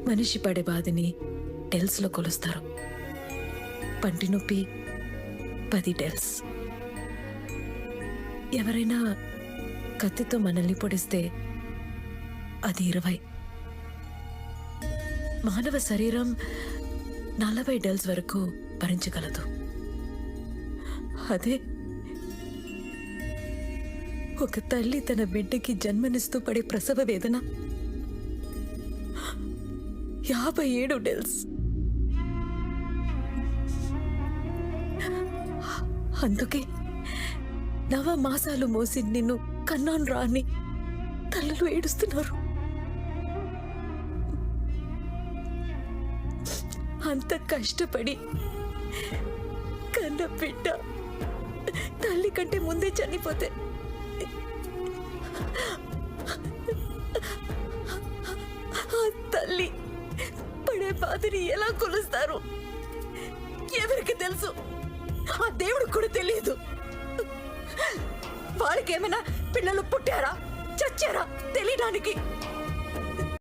మనిషి పడే బాధని డెల్స్లో కొలుస్తారు. పంటి నొప్పి 10 డెల్స్. ఎవరైనా కత్తితో మనల్ని పొడిస్తే అది 20. మానవ శరీరం 40 డెల్స్ వరకు భరించగలదు. అదే ఒక తల్లి తన బిడ్డకి జన్మనిస్తూ పడే ప్రసవ వేదన 57 డెల్స్. అందుకే 9 మాసాలు మోసి నిన్ను కన్నాను రా అని తల్లులు ఏడుస్తున్నారు. అంత కష్టపడి కన్న బిడ్డ తల్లి కంటే ముందే చనిపోతే ఆ తల్లి పడే బాధని ఎలా కొలుస్తారు? ఎవరికి తెలుసు? ఆ దేవుడికి కూడా తెలియదు. వాళ్ళకేమైనా పిల్లలు పుట్టారా చచ్చారా తెలియడానికి